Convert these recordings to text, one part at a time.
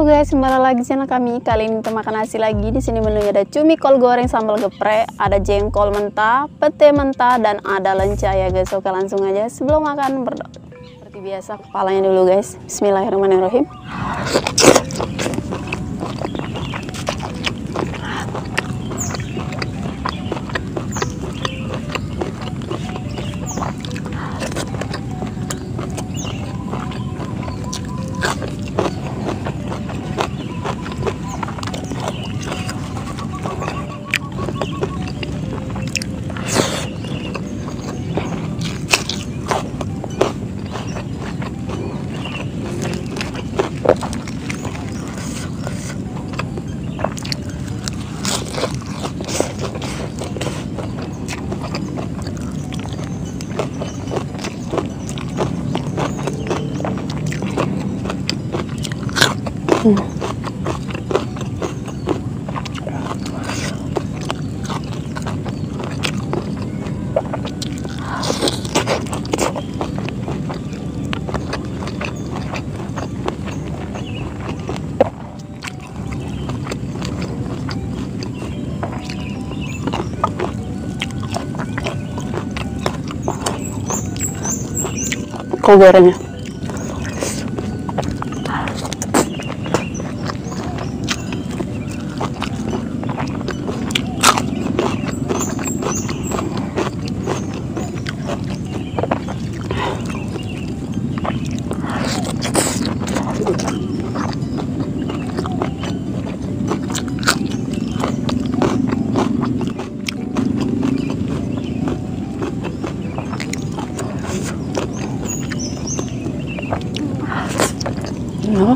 guys, kembali lagi channel kami. Kali ini kita makan nasi lagi. Di sini menunya ada cumi kol goreng sambal geprek, ada jengkol mentah, pete mentah, dan ada lenca ya guys. Oke, langsung aja sebelum makan berdoa. Seperti biasa kepalanya dulu guys. Bismillahirrahmanirrahim. Kol gorengnya. No.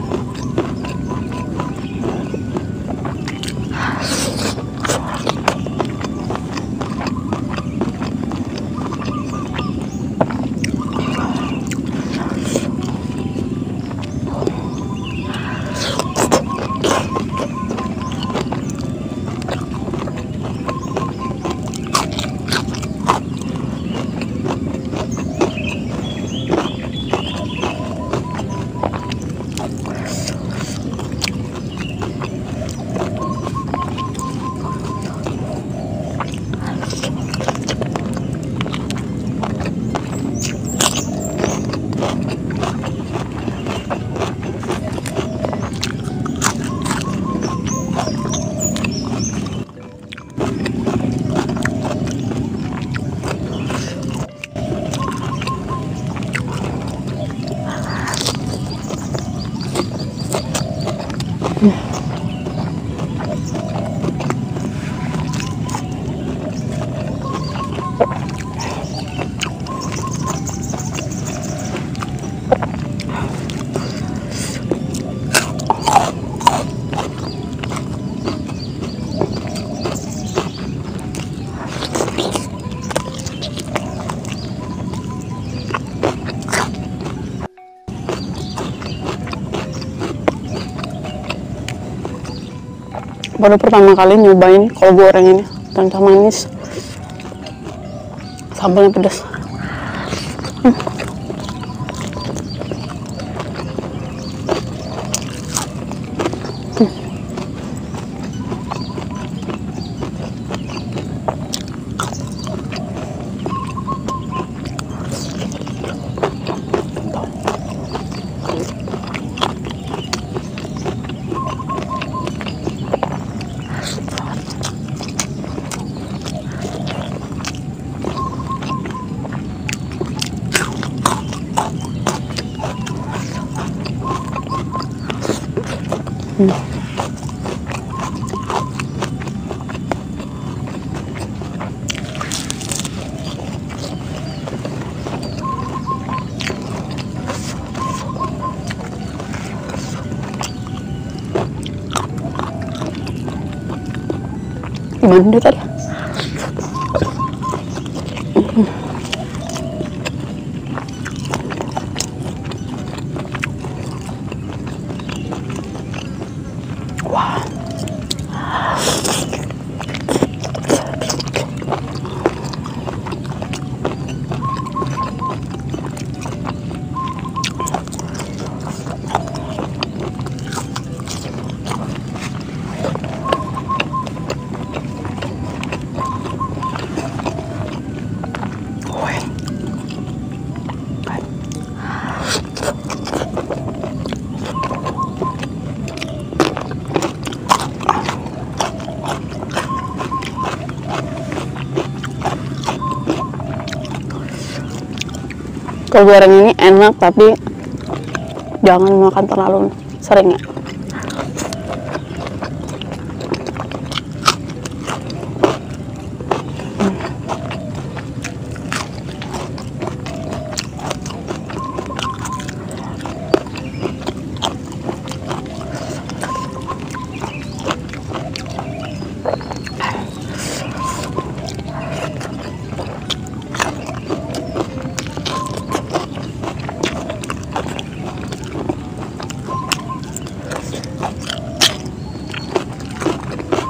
Baru pertama kali nyobain kol goreng ini, ternyata manis, sambalnya pedas. Gimana dia tadi? Wah. Kol goreng ini enak, tapi jangan makan terlalu sering ya.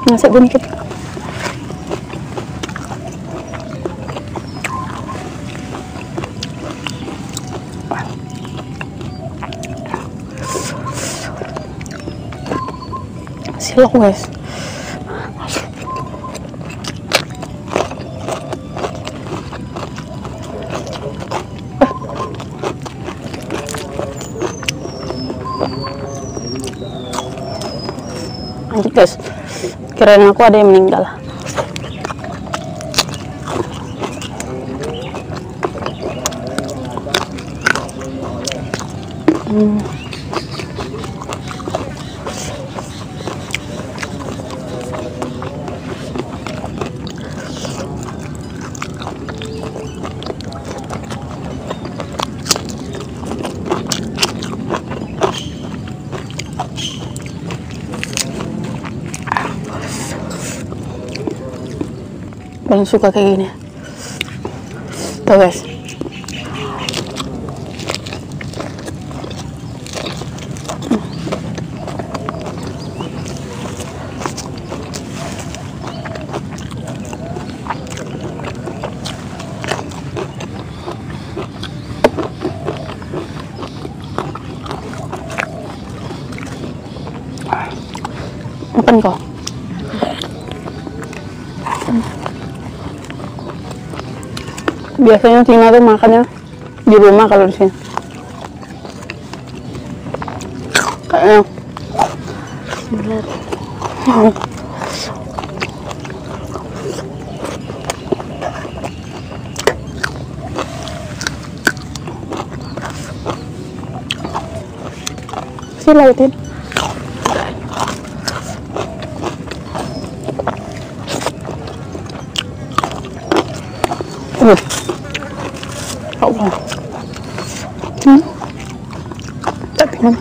Nasi buntut. Silok guys. Lanjut guys. Kirain aku ada yang meninggal. Paling suka kayak gini. Tuh guys. Makan kok. Biasanya Cina tuh makannya di rumah kalau di sini. Kayaknya. Lautin. Allah. Tapi mana?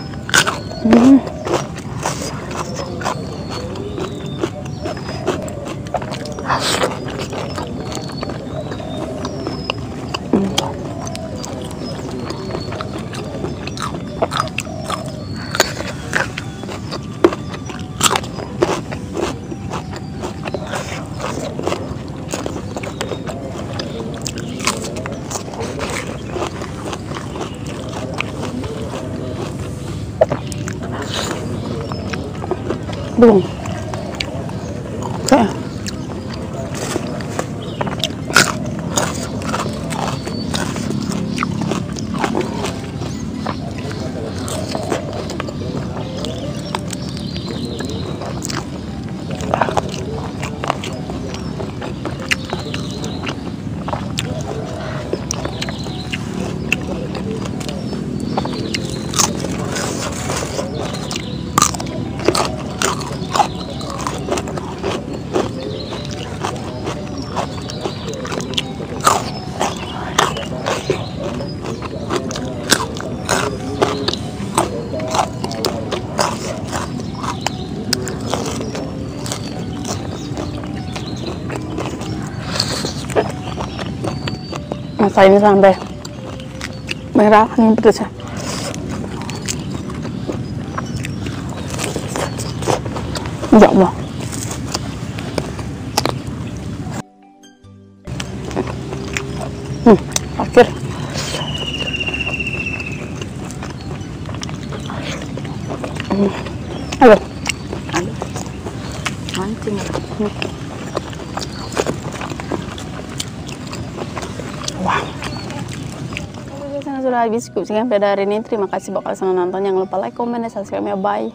Belum. Kayak. Masa ini sampai merah ini pedasnya. Ya Allah. Akhir. Halo. Halo. Mancing. Wow. Sudah habis sampai dari ini. Terima kasih bakal senang nonton. Jangan lupa like, comment, dan subscribe ya. Bye.